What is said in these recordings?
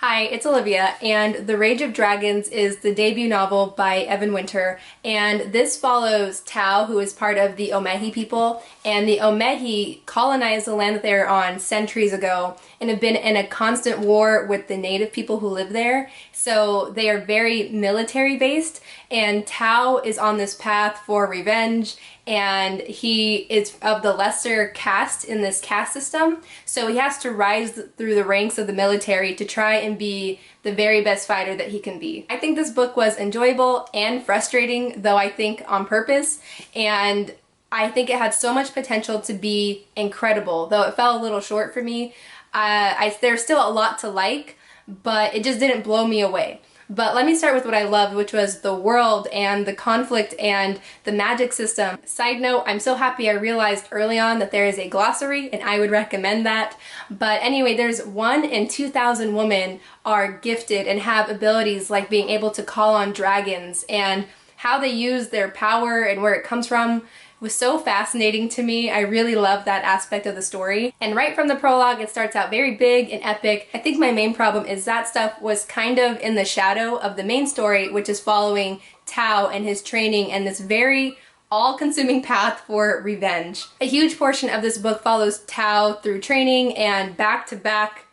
Hi, it's Olivia, and The Rage of Dragons is the debut novel by Evan Winter, and this follows Tao, who is part of the Omehi people, and the Omehi colonized the land that they were on centuries ago and have been in a constant war with the native people who live there, so they are very military-based, and Tao is on this path for revenge, and he is of the lesser caste in this caste system, so he has to rise through the ranks of the military to try and be the very best fighter that he can be. I think this book was enjoyable and frustrating, though I think on purpose, and I think it had so much potential to be incredible, though it fell a little short for me. There's still a lot to like, but it just didn't blow me away. But let me start with what I loved, which was the world and the conflict and the magic system. Side note, I'm so happy I realized early on that there is a glossary, and I would recommend that. But anyway, there's 1 in 2,000 women are gifted and have abilities like being able to call on dragons, and how they use their power and where it comes from was so fascinating to me. I really love that aspect of the story. And right from the prologue, it starts out very big and epic. I think my main problem is that stuff was kind of in the shadow of the main story, which is following Tao and his training and this very all-consuming path for revenge. A huge portion of this book follows Tao through training and back-to-back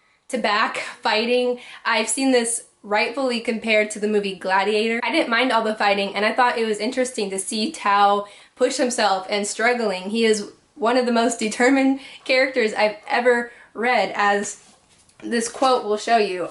fighting. I've seen this rightfully compared to the movie Gladiator. I didn't mind all the fighting, and I thought it was interesting to see Tao push himself and struggling. He is one of the most determined characters I've ever read, as this quote will show you.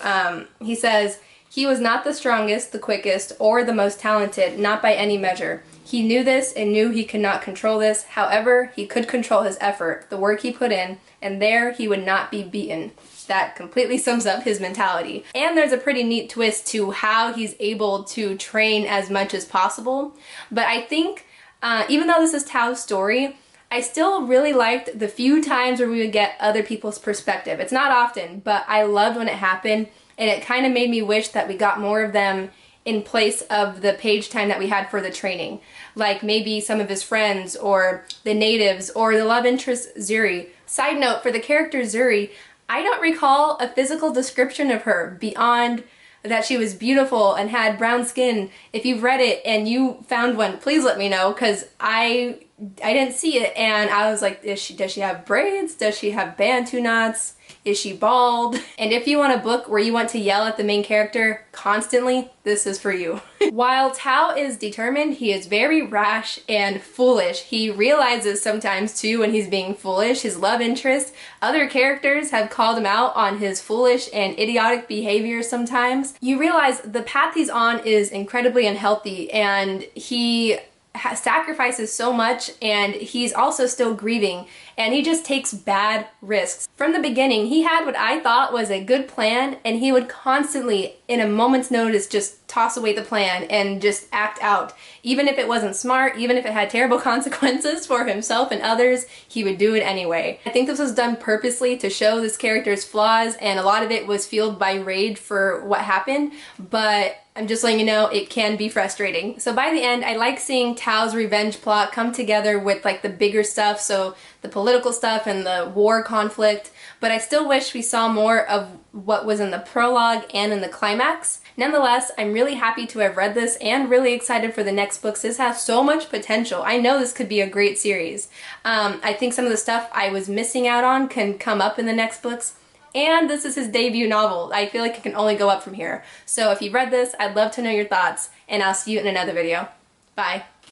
He says, "He was not the strongest, the quickest, or the most talented, not by any measure. He knew this and knew he could not control this. However, he could control his effort, the work he put in, and there he would not be beaten." That completely sums up his mentality. And there's a pretty neat twist to how he's able to train as much as possible. But I think, even though this is Tao's story, I still really liked the few times where we would get other people's perspective. It's not often, but I loved when it happened, and it kind of made me wish that we got more of them in place of the page time that we had for the training. Like maybe some of his friends, or the natives, or the love interest Zuri. Side note, for the character Zuri, I don't recall a physical description of her beyond that she was beautiful and had brown skin. If you've read it and you found one, please let me know, because I didn't see it, and I was like, does she have braids? Does she have Bantu knots? Is she bald? And if you want a book where you want to yell at the main character constantly, this is for you. While Tao is determined, he is very rash and foolish. He realizes sometimes too when he's being foolish. His love interest, other characters have called him out on his foolish and idiotic behavior sometimes. You realize the path he's on is incredibly unhealthy, and he sacrifices so much, and he's also still grieving, and he just takes bad risks. From the beginning, he had what I thought was a good plan, and he would constantly, in a moment's notice, just toss away the plan and just act out. Even if it wasn't smart, even if it had terrible consequences for himself and others, he would do it anyway. I think this was done purposely to show this character's flaws, and a lot of it was fueled by rage for what happened, but I'm just letting you know it can be frustrating. So by the end, I like seeing Tao's revenge plot come together with like the bigger stuff, so the political stuff and the war conflict, but I still wish we saw more of what was in the prologue and in the climax. Nonetheless, I'm really happy to have read this and really excited for the next books. This has so much potential. I know this could be a great series. I think some of the stuff I was missing out on can come up in the next books. And this is his debut novel. I feel like it can only go up from here. So if you've read this, I'd love to know your thoughts, and I'll see you in another video. Bye.